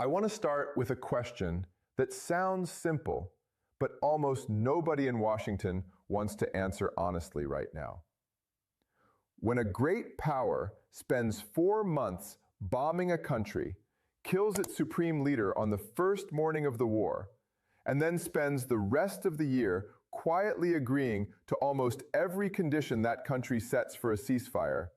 I want to start with a question that sounds simple, but almost nobody in Washington wants to answer honestly right now. When a great power spends 4 months bombing a country, kills its supreme leader on the first morning of the war, and then spends the rest of the year quietly agreeing to almost every condition that country sets for a ceasefire,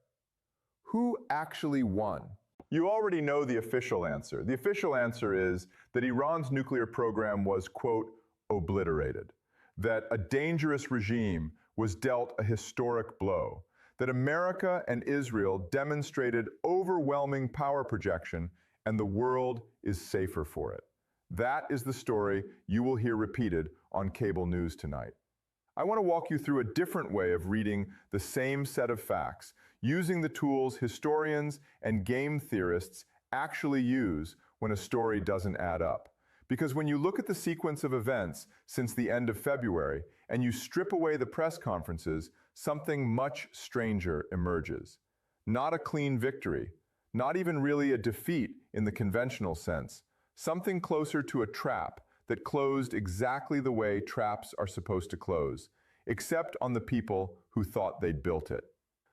who actually won? You already know the official answer. The official answer is that Iran's nuclear program was, quote, obliterated, that a dangerous regime was dealt a historic blow, that America and Israel demonstrated overwhelming power projection, and the world is safer for it. That is the story you will hear repeated on cable news tonight. I want to walk you through a different way of reading the same set of facts, using the tools historians and game theorists actually use when a story doesn't add up. Because when you look at the sequence of events since the end of February and you strip away the press conferences, something much stranger emerges. Not a clean victory, not even really a defeat in the conventional sense, something closer to a trap that closed exactly the way traps are supposed to close, except on the people who thought they'd built it.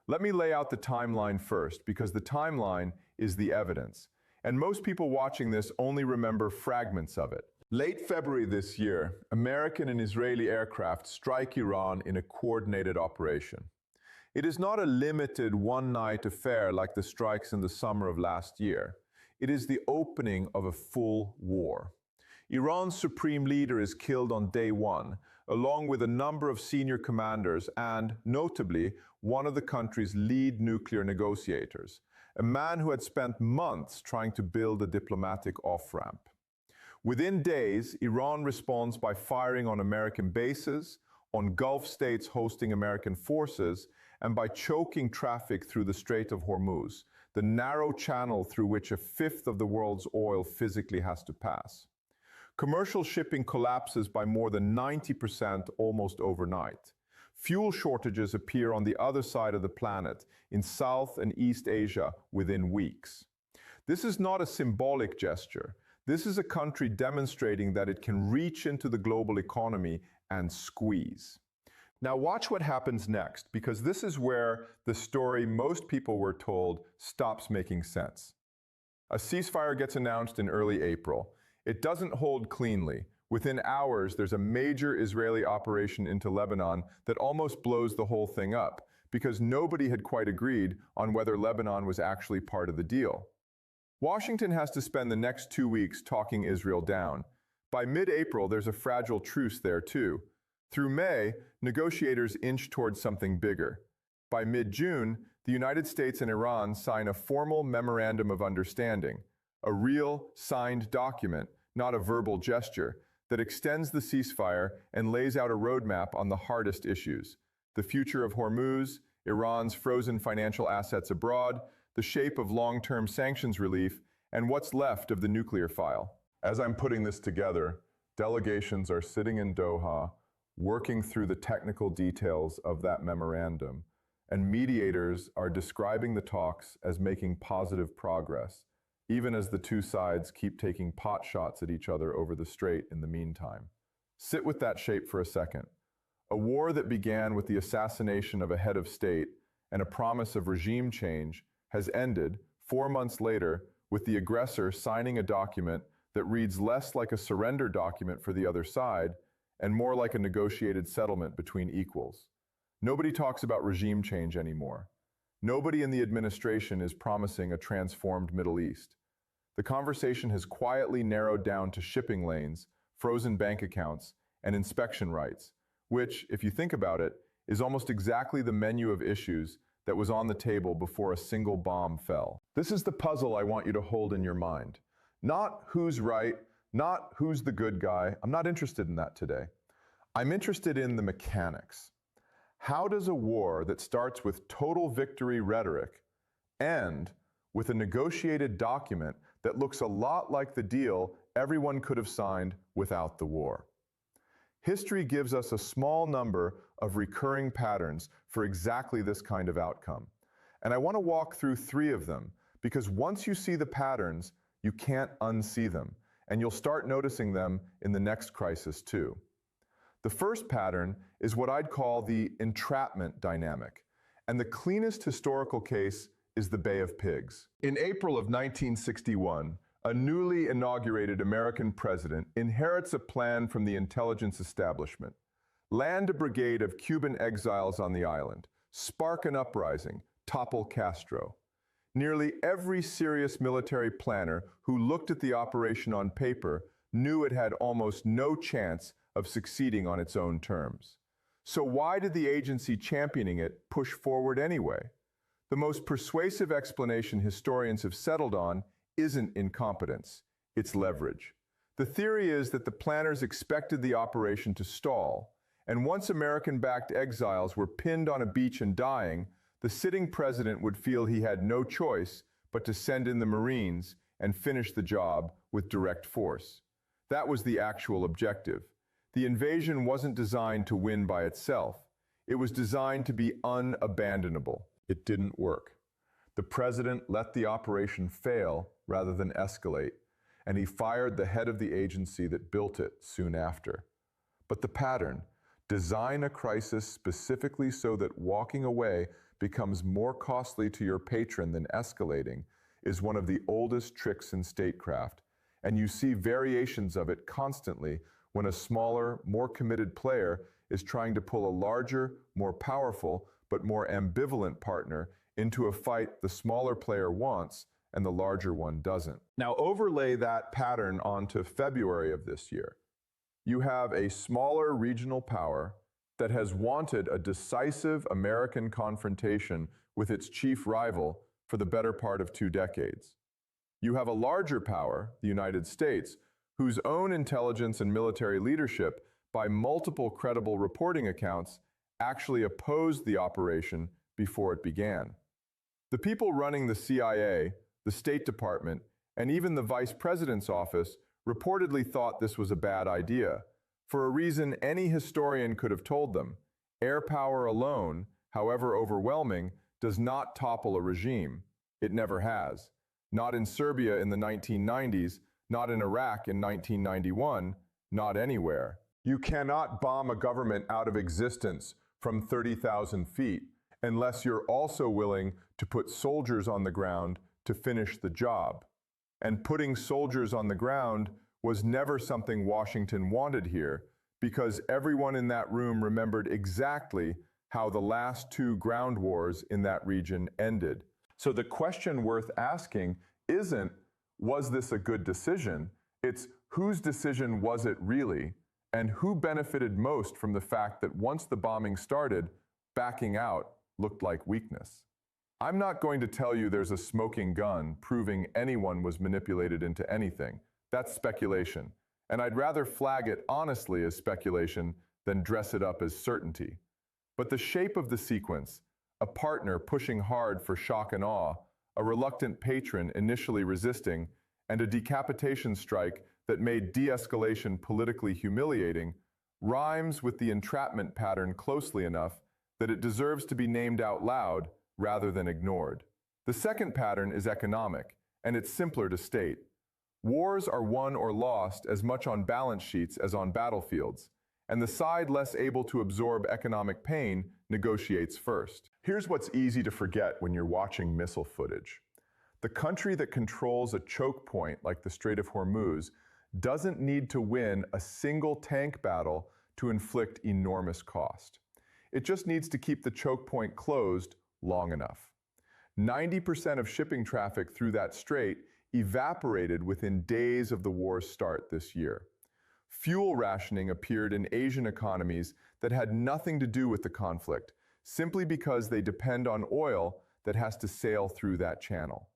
Let me lay out the timeline first, because the timeline is the evidence, and most people watching this only remember fragments of it. Late February this year, American and Israeli aircraft strike Iran in a coordinated operation. It is not a limited one-night affair like the strikes in the summer of last year. It is the opening of a full war. Iran's supreme leader is killed on day one, along with a number of senior commanders and, notably, one of the country's lead nuclear negotiators, a man who had spent months trying to build a diplomatic off-ramp. Within days, Iran responds by firing on American bases, on Gulf states hosting American forces, and by choking traffic through the Strait of Hormuz, the narrow channel through which a fifth of the world's oil physically has to pass. Commercial shipping collapses by more than 90% almost overnight. Fuel shortages appear on the other side of the planet, in South and East Asia, within weeks. This is not a symbolic gesture. This is a country demonstrating that it can reach into the global economy and squeeze. Now watch what happens next, because this is where the story most people were told stops making sense. A ceasefire gets announced in early April. It doesn't hold cleanly. Within hours, there's a major Israeli operation into Lebanon that almost blows the whole thing up, because nobody had quite agreed on whether Lebanon was actually part of the deal. Washington has to spend the next 2 weeks talking Israel down. By mid-April, there's a fragile truce there too. Through May, negotiators inch towards something bigger. By mid-June, the United States and Iran sign a formal memorandum of understanding, a real, signed document, not a verbal gesture, that extends the ceasefire and lays out a roadmap on the hardest issues: the future of Hormuz, Iran's frozen financial assets abroad, the shape of long-term sanctions relief, and what's left of the nuclear file. As I'm putting this together, delegations are sitting in Doha, working through the technical details of that memorandum, and mediators are describing the talks as making positive progress, even as the two sides keep taking pot shots at each other over the strait in the meantime. Sit with that shape for a second. A war that began with the assassination of a head of state and a promise of regime change has ended 4 months later with the aggressor signing a document that reads less like a surrender document for the other side and more like a negotiated settlement between equals. Nobody talks about regime change anymore. Nobody in the administration is promising a transformed Middle East. The conversation has quietly narrowed down to shipping lanes, frozen bank accounts, and inspection rights, which, if you think about it, is almost exactly the menu of issues that was on the table before a single bomb fell. This is the puzzle I want you to hold in your mind. Not who's right, not who's the good guy. I'm not interested in that today. I'm interested in the mechanics. How does a war that starts with total victory rhetoric end with a negotiated document that looks a lot like the deal everyone could have signed without the war? History gives us a small number of recurring patterns for exactly this kind of outcome. And I want to walk through 3 of them, because once you see the patterns, You can't unsee them, and you'll start noticing them in the next crisis too. The first pattern is what I'd call the entrapment dynamic, and the cleanest historical case is the Bay of Pigs. In April of 1961, a newly inaugurated American president inherits a plan from the intelligence establishment. Land a brigade of Cuban exiles on the island, spark an uprising, topple Castro. Nearly every serious military planner who looked at the operation on paper knew it had almost no chance of succeeding on its own terms. So why did the agency championing it push forward anyway? The most persuasive explanation historians have settled on isn't incompetence, it's leverage. The theory is that the planners expected the operation to stall, and once American-backed exiles were pinned on a beach and dying, the sitting president would feel he had no choice but to send in the Marines and finish the job with direct force. That was the actual objective. The invasion wasn't designed to win by itself. It was designed to be unabandonable. It didn't work. The president let the operation fail rather than escalate, and he fired the head of the agency that built it soon after. But the pattern, design a crisis specifically so that walking away becomes more costly to your patron than escalating, is one of the oldest tricks in statecraft, and you see variations of it constantly when a smaller, more committed player is trying to pull a larger, more powerful, but more ambivalent partner into a fight the smaller player wants and the larger one doesn't. Now overlay that pattern onto February of this year. You have a smaller regional power that has wanted a decisive American confrontation with its chief rival for the better part of 2 decades. You have a larger power, the United States, whose own intelligence and military leadership, by multiple credible reporting accounts, actually opposed the operation before it began. The people running the CIA, the State Department, and even the Vice President's office reportedly thought this was a bad idea, for a reason any historian could have told them. Air power alone, however overwhelming, does not topple a regime. It never has. Not in Serbia in the 1990s, not in Iraq in 1991, not anywhere. You cannot bomb a government out of existence from 30,000 feet unless you're also willing to put soldiers on the ground to finish the job. And putting soldiers on the ground was never something Washington wanted here, because everyone in that room remembered exactly how the last 2 ground wars in that region ended. So the question worth asking isn't, was this a good decision? It's, whose decision was it really? And who benefited most from the fact that once the bombing started, backing out looked like weakness? I'm not going to tell you there's a smoking gun proving anyone was manipulated into anything. That's speculation, and I'd rather flag it honestly as speculation than dress it up as certainty. But the shape of the sequence, a partner pushing hard for shock and awe, a reluctant patron initially resisting, and a decapitation strike that made de-escalation politically humiliating, rhymes with the entrapment pattern closely enough that it deserves to be named out loud rather than ignored. The second pattern is economic, and it's simpler to state. Wars are won or lost as much on balance sheets as on battlefields, and the side less able to absorb economic pain negotiates first. Here's what's easy to forget when you're watching missile footage. The country that controls a choke point like the Strait of Hormuz doesn't need to win a single tank battle to inflict enormous cost. It just needs to keep the choke point closed long enough. 90% of shipping traffic through that strait evaporated within days of the war's start this year. Fuel rationing appeared in Asian economies that had nothing to do with the conflict, simply because they depend on oil that has to sail through that channel.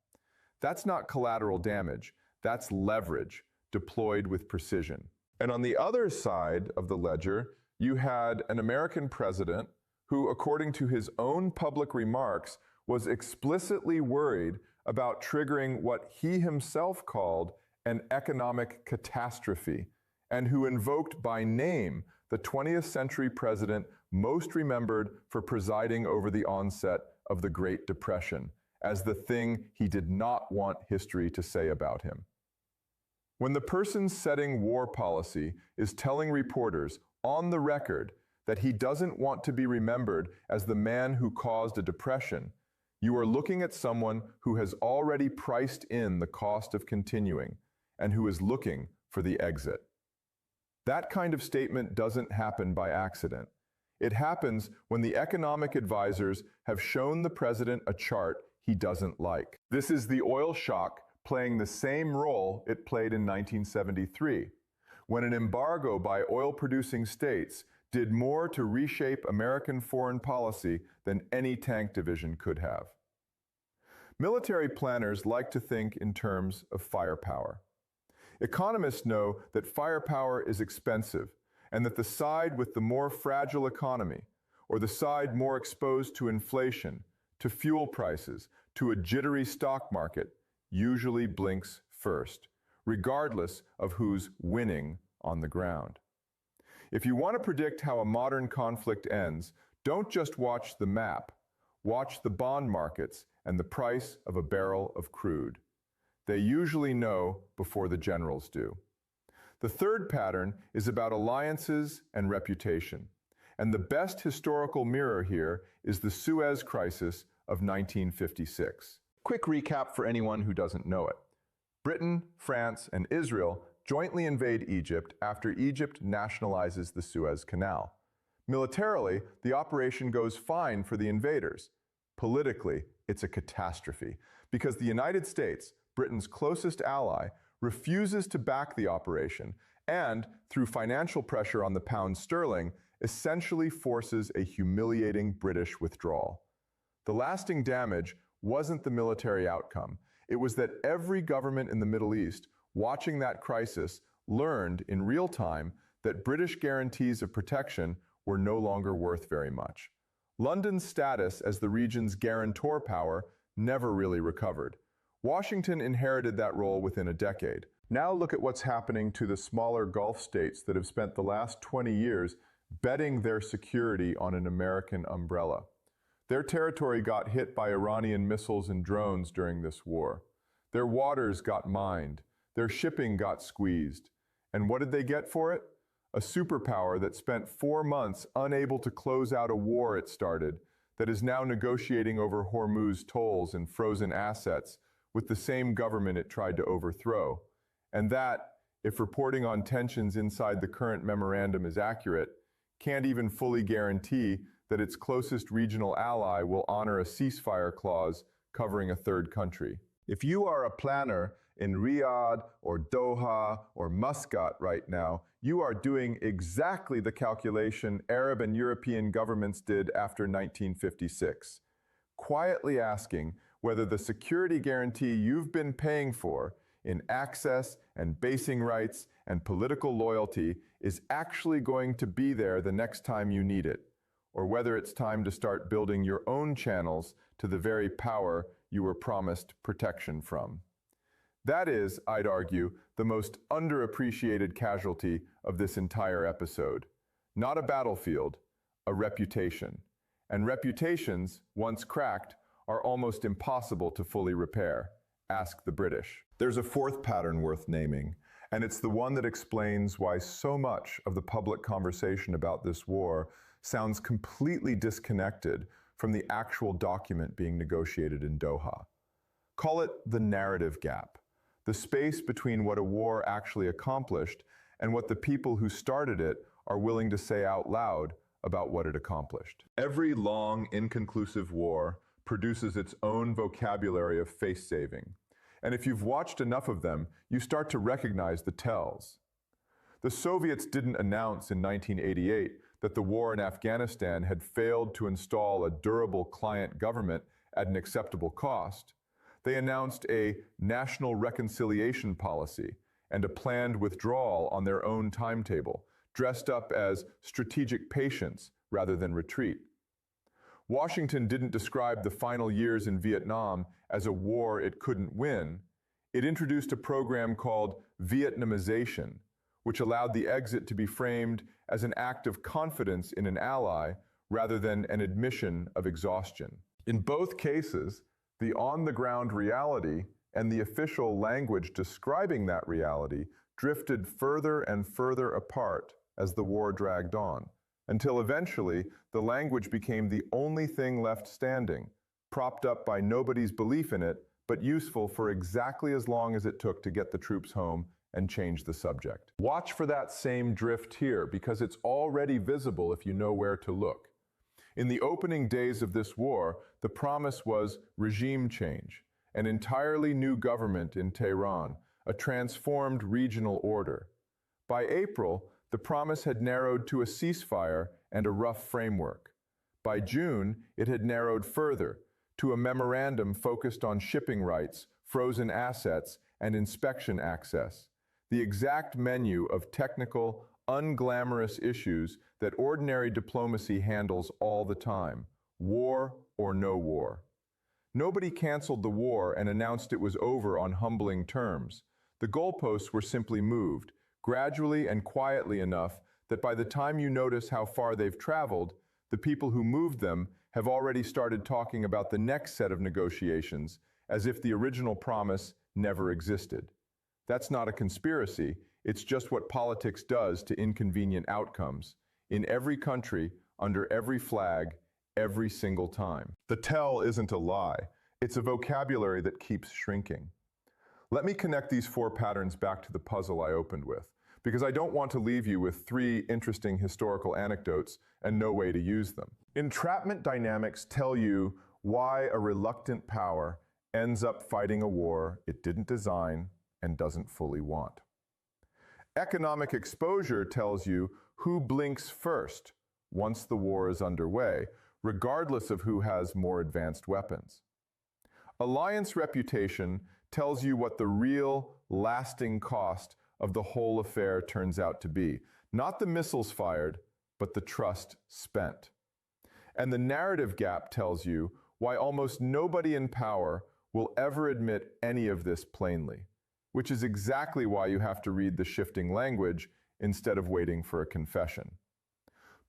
That's not collateral damage, that's leverage deployed with precision. And on the other side of the ledger, you had an American president who, according to his own public remarks, was explicitly worried about triggering what he himself called an economic catastrophe, and who invoked by name the 20th century president most remembered for presiding over the onset of the Great Depression as the thing he did not want history to say about him. When the person setting war policy is telling reporters on the record that he doesn't want to be remembered as the man who caused a depression, you are looking at someone who has already priced in the cost of continuing and who is looking for the exit. That kind of statement doesn't happen by accident. It happens when the economic advisors have shown the president a chart he doesn't like. This is the oil shock playing the same role it played in 1973, when an embargo by oil-producing states did more to reshape American foreign policy than any tank division could have. Military planners like to think in terms of firepower. Economists know that firepower is expensive and that the side with the more fragile economy, or the side more exposed to inflation, to fuel prices, to a jittery stock market, usually blinks first, regardless of who's winning on the ground. If you want to predict how a modern conflict ends, don't just watch the map. Watch the bond markets and the price of a barrel of crude. They usually know before the generals do. The third pattern is about alliances and reputation. And the best historical mirror here is the Suez Crisis of 1956. Quick recap for anyone who doesn't know it. Britain, France, and Israel jointly invade Egypt after Egypt nationalizes the Suez Canal. Militarily, the operation goes fine for the invaders. Politically, it's a catastrophe because the United States, Britain's closest ally, refuses to back the operation and, through financial pressure on the pound sterling, essentially forces a humiliating British withdrawal. The lasting damage wasn't the military outcome. It was that every government in the Middle East watching that crisis learned in real time that British guarantees of protection were no longer worth very much. London's status as the region's guarantor power never really recovered. Washington inherited that role within a decade. Now look at what's happening to the smaller Gulf states that have spent the last 20 years betting their security on an American umbrella. Their territory got hit by Iranian missiles and drones during this war. Their waters got mined. Their shipping got squeezed. And what did they get for it? A superpower that spent 4 months unable to close out a war it started, that is now negotiating over Hormuz tolls and frozen assets with the same government it tried to overthrow. And that, if reporting on tensions inside the current memorandum is accurate, can't even fully guarantee that its closest regional ally will honor a ceasefire clause covering a third country. If you are a planner in Riyadh or Doha or Muscat right now, you are doing exactly the calculation Arab and European governments did after 1956, quietly asking whether the security guarantee you've been paying for in access and basing rights and political loyalty is actually going to be there the next time you need it, or whether it's time to start building your own channels to the very power you were promised protection from. That is, I'd argue, the most underappreciated casualty of this entire episode. Not a battlefield, a reputation. And reputations, once cracked, are almost impossible to fully repair. Ask the British. There's a fourth pattern worth naming, and it's the one that explains why so much of the public conversation about this war sounds completely disconnected from the actual document being negotiated in Doha. Call it the narrative gap, the space between what a war actually accomplished and what the people who started it are willing to say out loud about what it accomplished. Every long, inconclusive war produces its own vocabulary of face-saving. And if you've watched enough of them, you start to recognize the tells. The Soviets didn't announce in 1988 that the war in Afghanistan had failed to install a durable client government at an acceptable cost. They announced a national reconciliation policy and a planned withdrawal on their own timetable, dressed up as strategic patience rather than retreat. Washington didn't describe the final years in Vietnam as a war it couldn't win. It introduced a program called Vietnamization, which allowed the exit to be framed as an act of confidence in an ally rather than an admission of exhaustion. In both cases, the on-the-ground reality and the official language describing that reality drifted further and further apart as the war dragged on, until eventually the language became the only thing left standing, propped up by nobody's belief in it, but useful for exactly as long as it took to get the troops home and change the subject. Watch for that same drift here, because it's already visible if you know where to look. In the opening days of this war, the promise was regime change, an entirely new government in Tehran, a transformed regional order. By April, the promise had narrowed to a ceasefire and a rough framework. By June, it had narrowed further to a memorandum focused on shipping rights, frozen assets, and inspection access, the exact menu of technical, unglamorous issues that ordinary diplomacy handles all the time, war or no war. Nobody canceled the war and announced it was over on humbling terms. The goalposts were simply moved, gradually and quietly enough that by the time you notice how far they've traveled, the people who moved them have already started talking about the next set of negotiations as if the original promise never existed. That's not a conspiracy, it's just what politics does to inconvenient outcomes, in every country, under every flag, every single time. The tell isn't a lie, it's a vocabulary that keeps shrinking. Let me connect these four patterns back to the puzzle I opened with, because I don't want to leave you with three interesting historical anecdotes and no way to use them. Entrapment dynamics tell you why a reluctant power ends up fighting a war it didn't design and doesn't fully want. Economic exposure tells you who blinks first once the war is underway, regardless of who has more advanced weapons. Alliance reputation tells you what the real, lasting cost of the whole affair turns out to be. Not the missiles fired, but the trust spent. And the narrative gap tells you why almost nobody in power will ever admit any of this plainly, which is exactly why you have to read the shifting language instead of waiting for a confession.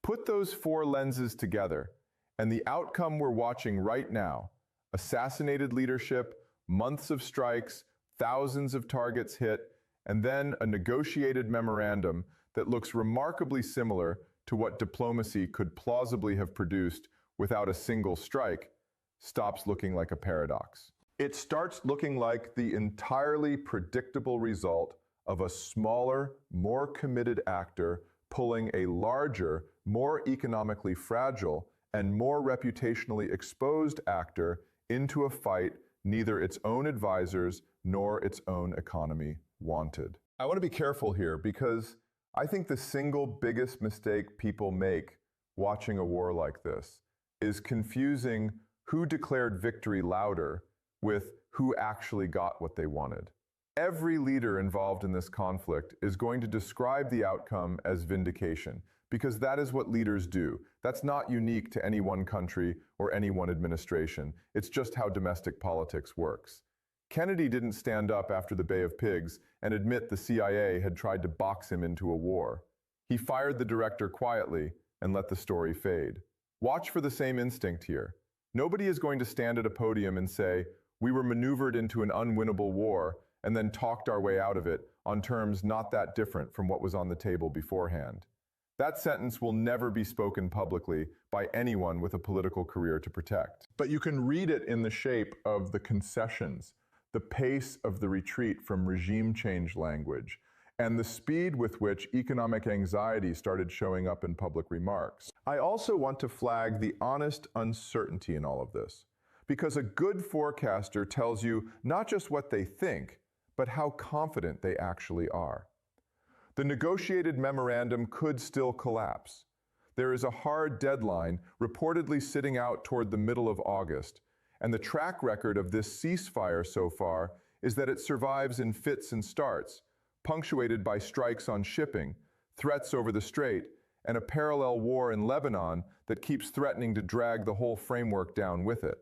Put those four lenses together, and the outcome we're watching right now, assassinated leadership, months of strikes, thousands of targets hit, and then a negotiated memorandum that looks remarkably similar to what diplomacy could plausibly have produced without a single strike, stops looking like a paradox. It starts looking like the entirely predictable result of a smaller, more committed actor pulling a larger, more economically fragile, and more reputationally exposed actor into a fight neither its own advisors nor its own economy wanted. I want to be careful here because I think the single biggest mistake people make watching a war like this is confusing who declared victory louder with who actually got what they wanted. Every leader involved in this conflict is going to describe the outcome as vindication, because that is what leaders do. That's not unique to any one country or any one administration. It's just how domestic politics works. Kennedy didn't stand up after the Bay of Pigs and admit the CIA had tried to box him into a war. He fired the director quietly and let the story fade. Watch for the same instinct here. Nobody is going to stand at a podium and say, "We were maneuvered into an unwinnable war and then talked our way out of it on terms not that different from what was on the table beforehand." That sentence will never be spoken publicly by anyone with a political career to protect. But you can read it in the shape of the concessions, the pace of the retreat from regime change language, and the speed with which economic anxiety started showing up in public remarks. I also want to flag the honest uncertainty in all of this, because a good forecaster tells you not just what they think, but how confident they actually are. The negotiated memorandum could still collapse. There is a hard deadline reportedly sitting out toward the middle of August, and the track record of this ceasefire so far is that it survives in fits and starts, punctuated by strikes on shipping, threats over the strait, and a parallel war in Lebanon that keeps threatening to drag the whole framework down with it.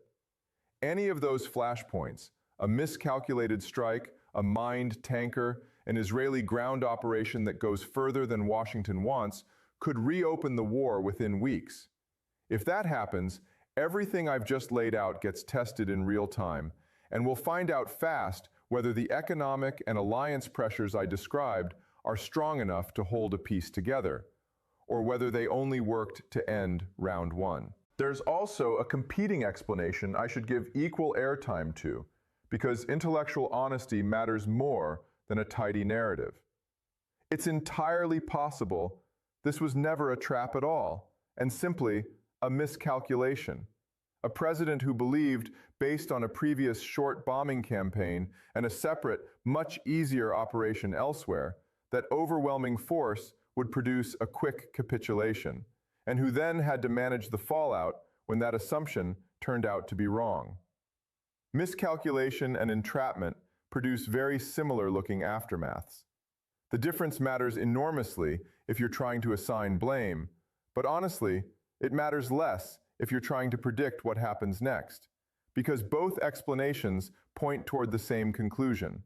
Any of those flashpoints, a miscalculated strike, a mined tanker, an Israeli ground operation that goes further than Washington wants, could reopen the war within weeks. If that happens, everything I've just laid out gets tested in real time, and we'll find out fast whether the economic and alliance pressures I described are strong enough to hold a peace together, or whether they only worked to end round one. There's also a competing explanation I should give equal airtime to, because intellectual honesty matters more than a tidy narrative. It's entirely possible this was never a trap at all, and simply a miscalculation. A president who believed, based on a previous short bombing campaign and a separate, much easier operation elsewhere, that overwhelming force would produce a quick capitulation, and who then had to manage the fallout when that assumption turned out to be wrong. Miscalculation and entrapment produce very similar-looking aftermaths. The difference matters enormously if you're trying to assign blame, but honestly, it matters less if you're trying to predict what happens next, because both explanations point toward the same conclusion.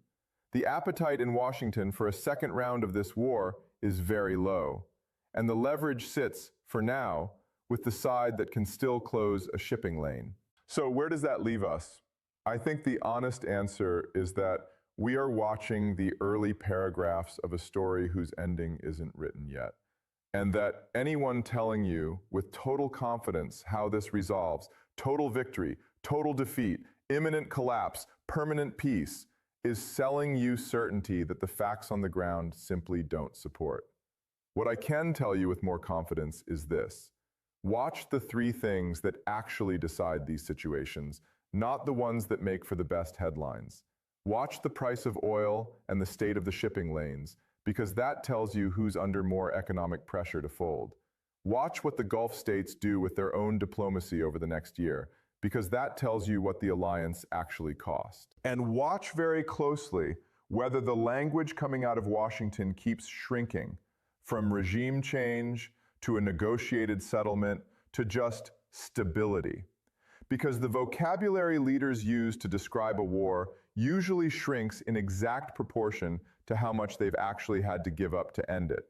The appetite in Washington for a second round of this war is very low, and the leverage sits, for now, with the side that can still close a shipping lane. So where does that leave us? I think the honest answer is that we are watching the early paragraphs of a story whose ending isn't written yet, and that anyone telling you with total confidence how this resolves, total victory, total defeat, imminent collapse, permanent peace, is selling you certainty that the facts on the ground simply don't support. What I can tell you with more confidence is this: watch the three things that actually decide these situations, not the ones that make for the best headlines. Watch the price of oil and the state of the shipping lanes, because that tells you who's under more economic pressure to fold. Watch what the Gulf states do with their own diplomacy over the next year, because that tells you what the alliance actually cost. And watch very closely whether the language coming out of Washington keeps shrinking, from regime change to a negotiated settlement to just stability. Because the vocabulary leaders use to describe a war usually shrinks in exact proportion to how much they've actually had to give up to end it.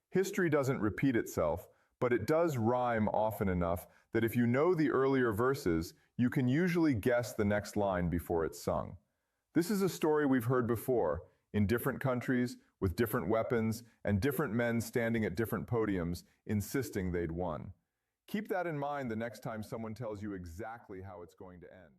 History doesn't repeat itself, but it does rhyme often enough that if you know the earlier verses, you can usually guess the next line before it's sung. This is a story we've heard before, in different countries, with different weapons, and different men standing at different podiums, insisting they'd won. Keep that in mind the next time someone tells you exactly how it's going to end.